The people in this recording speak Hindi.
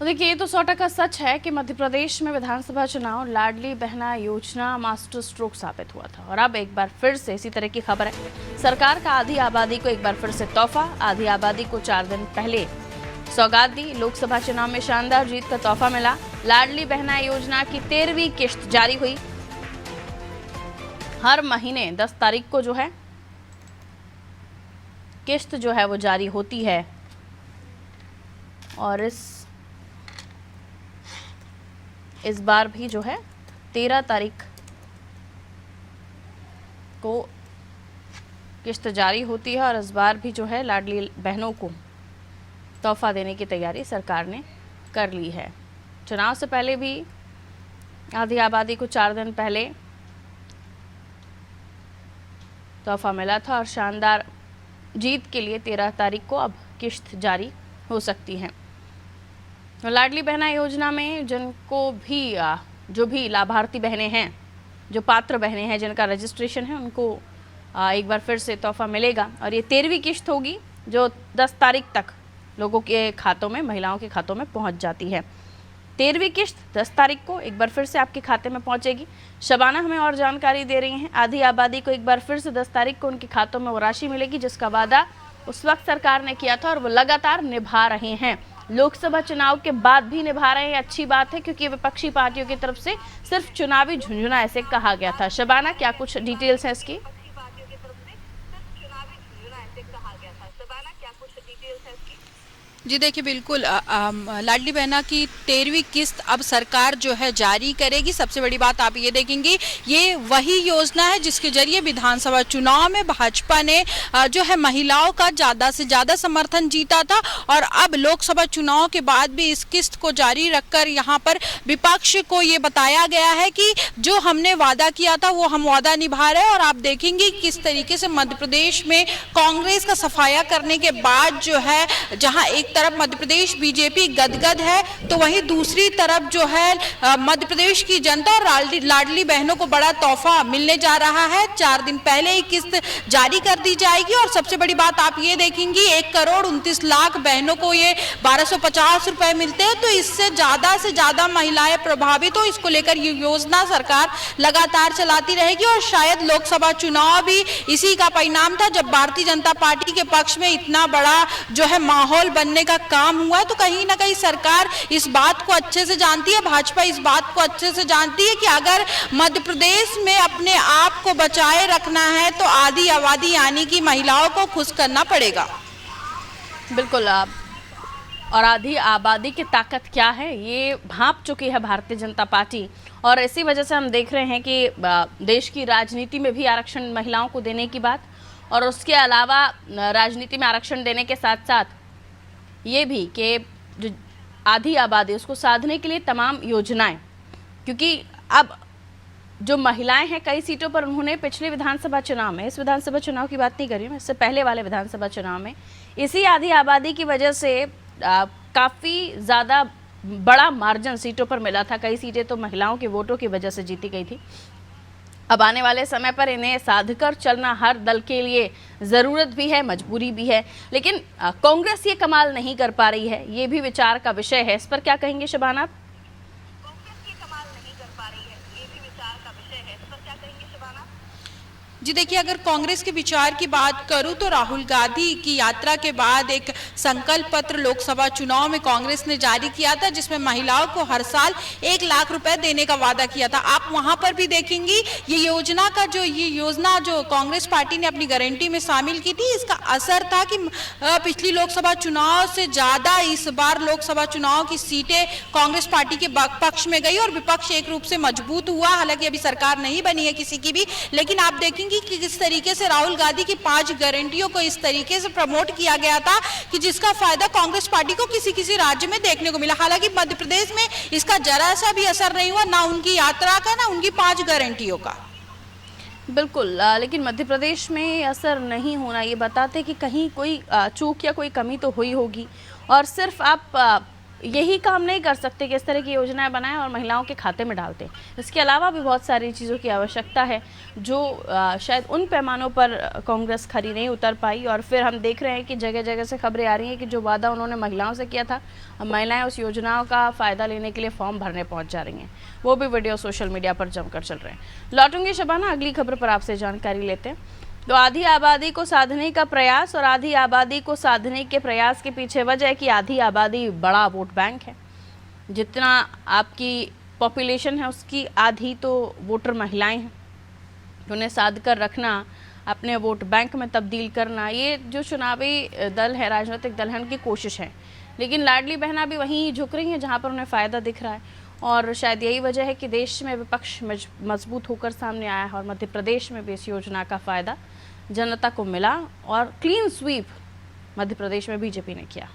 तो देखिए, ये तो 100% सच है कि मध्य प्रदेश में विधानसभा चुनाव लाडली बहना योजना मास्टर स्ट्रोक साबित हुआ था और अब एक बार फिर से इसी तरह की खबर है। सरकार का आधी आबादी को एक बार फिर से तोहफा। आधी आबादी को 4 दिन पहले सौगात दी। लोकसभा चुनाव में शानदार जीत का तोहफा मिला। लाडली बहना योजना की 13वीं किश्त जारी हुई। हर महीने 10 तारीख को जो है किश्त जो है वो जारी होती है और इस बार भी जो है 13 तारीख को किश्त जारी होती है और इस बार भी जो है लाडली बहनों को तोहफा देने की तैयारी सरकार ने कर ली है। चुनाव से पहले भी आधी आबादी को 4 दिन पहले तोहफा मिला था और शानदार जीत के लिए 13 तारीख को अब किश्त जारी हो सकती है। लाडली बहना योजना में जिनको भी जो भी लाभार्थी बहनें हैं, जो पात्र बहनें हैं जिनका रजिस्ट्रेशन है, उनको एक बार फिर से तोहफा मिलेगा और ये 13वीं किश्त होगी जो 10 तारीख तक लोगों के खातों में, महिलाओं के खातों में पहुंच जाती है। 13वीं किश्त 10 तारीख को एक बार फिर से आपके खाते में पहुंचेगी। शबाना हमें और जानकारी दे रही हैं। आधी आबादी को एक बार फिर से 10 तारीख को उनके खातों में वो राशि मिलेगी जिसका वादा उस वक्त सरकार ने किया था और वो लगातार निभा रहे हैं। लोकसभा चुनाव के बाद भी निभा रहे हैं। अच्छी बात है क्योंकि विपक्षी पार्टियों की तरफ से सिर्फ चुनावी झुंझुना ऐसे कहा गया था। शबाना, क्या कुछ डिटेल्स हैं इसकी? जी देखिए, बिल्कुल लाडली बहना की 13वीं किस्त अब सरकार जो है जारी करेगी। सबसे बड़ी बात आप ये देखेंगे, ये वही योजना है जिसके जरिए विधानसभा चुनाव में भाजपा ने जो है महिलाओं का ज़्यादा से ज़्यादा समर्थन जीता था और अब लोकसभा चुनाव के बाद भी इस किस्त को जारी रखकर यहाँ पर विपक्ष को ये बताया गया है कि जो हमने वादा किया था वो हम वादा निभा रहे हैं। और आप देखेंगे किस तरीके से मध्य प्रदेश में कांग्रेस का सफाया करने के बाद जो है, जहाँ एक तरफ मध्य प्रदेश बीजेपी गदगद है तो वहीं दूसरी तरफ जो है मध्य प्रदेश की जनता और लाडली बहनों को बड़ा तोहफा मिलने जा रहा है। 4 दिन पहले ही किस्त जारी कर दी जाएगी और सबसे बड़ी बात आप ये देखेंगी, 1,29,00,000 बहनों को ये 1250 रुपए मिलते हैं। तो इससे से ज्यादा महिलाएं प्रभावित हो, इसको लेकर ये योजना सरकार लगातार चलाती रहेगी और शायद लोकसभा चुनाव भी इसी का परिणाम था। जब भारतीय जनता पार्टी के पक्ष में इतना बड़ा जो है माहौल बनने का काम हुआ है तो कहीं ना कहीं सरकार इस बात को अच्छे से जानती है, भाजपा इस बात को अच्छे से जानती है कि अगर मध्य प्रदेश में अपने आप को बचाए रखना है तो आधी आबादी यानी कि महिलाओं को खुश करना पड़ेगा। बिल्कुल। और आधी आबादी की ताकत क्या है ये भांप चुकी है भारतीय जनता पार्टी और इसी वजह से हम देख रहे हैं कि देश की राजनीति में भी आरक्षण महिलाओं को देने की बात और उसके अलावा राजनीति में आरक्षण देने के साथ साथ ये भी कि जो आधी आबादी उसको साधने के लिए तमाम योजनाएं, क्योंकि अब जो महिलाएं हैं कई सीटों पर उन्होंने पिछले विधानसभा चुनाव में, इस विधानसभा चुनाव की बात नहीं कर रही हूँ, इससे पहले वाले विधानसभा चुनाव में इसी आधी आबादी की वजह से काफ़ी ज़्यादा बड़ा मार्जिन सीटों पर मिला था। कई सीटें तो महिलाओं के वोटों की वजह से जीती गई थी। अब आने वाले समय पर इन्हें साधकर चलना हर दल के लिए ज़रूरत भी है, मजबूरी भी है, लेकिन कांग्रेस ये कमाल नहीं कर पा रही है। ये भी विचार का विषय है। इस पर क्या कहेंगे शबाना? जी देखिए, अगर कांग्रेस के विचार की बात करूं तो राहुल गांधी की यात्रा के बाद एक संकल्प पत्र लोकसभा चुनाव में कांग्रेस ने जारी किया था जिसमें महिलाओं को हर साल 1 लाख रुपए देने का वादा किया था। आप वहां पर भी देखेंगी ये योजना जो कांग्रेस पार्टी ने अपनी गारंटी में शामिल की थी, इसका असर था कि पिछली लोकसभा चुनाव से ज्यादा इस बार लोकसभा चुनाव की सीटें कांग्रेस पार्टी के पक्ष में गई और विपक्ष एक रूप से मजबूत हुआ। हालांकि अभी सरकार नहीं बनी है किसी की भी, लेकिन आप देखेंगे कि किस तरीके से राहुल गांधी की 5 गारंटियों को इस तरीके से प्रमोट किया गया था कि जिसका फायदा कांग्रेस पार्टी को किसी राज्य में देखने को मिला। हालांकि मध्य प्रदेश में इसका जरा सा भी असर नहीं हुआ, ना उनकी यात्रा का ना उनकी 5 गारंटियों का। बिल्कुल, लेकिन मध्य प्रदेश में असर नहीं होना ये बताते कि कहीं कोई चूक या कोई कमी तो हुई होगी और सिर्फ आप यही काम नहीं कर सकते कि इस तरह की योजनाएं बनाएं और महिलाओं के खाते में डालते हैं। इसके अलावा भी बहुत सारी चीज़ों की आवश्यकता है जो शायद उन पैमानों पर कांग्रेस खरी नहीं उतर पाई। और फिर हम देख रहे हैं कि जगह जगह से खबरें आ रही हैं कि जो वादा उन्होंने महिलाओं से किया था, अब महिलाएं उस योजनाओं का फ़ायदा लेने के लिए फॉर्म भरने पहुंच जा रही हैं। वो भी वीडियो सोशल मीडिया पर जमकर चल रहे हैं। लौटूंगी शबाना अगली खबर पर आपसे जानकारी लेते हैं। तो आधी आबादी को साधने का प्रयास, और आधी आबादी को साधने के प्रयास के पीछे वजह है कि आधी आबादी बड़ा वोट बैंक है। जितना आपकी पॉपुलेशन है उसकी आधी तो वोटर महिलाएं हैं। उन्हें साध कर रखना, अपने वोट बैंक में तब्दील करना, ये जो चुनावी दल है, राजनीतिक दल है, उनकी कोशिश है। लेकिन लाडली बहना भी वहीं झुक रही हैं जहाँ पर उन्हें फ़ायदा दिख रहा है। और शायद यही वजह है कि देश में विपक्ष मजबूत होकर सामने आया है और मध्य प्रदेश में भी इस योजना का फ़ायदा जनता को मिला और क्लीन स्वीप मध्य प्रदेश में बीजेपी ने किया।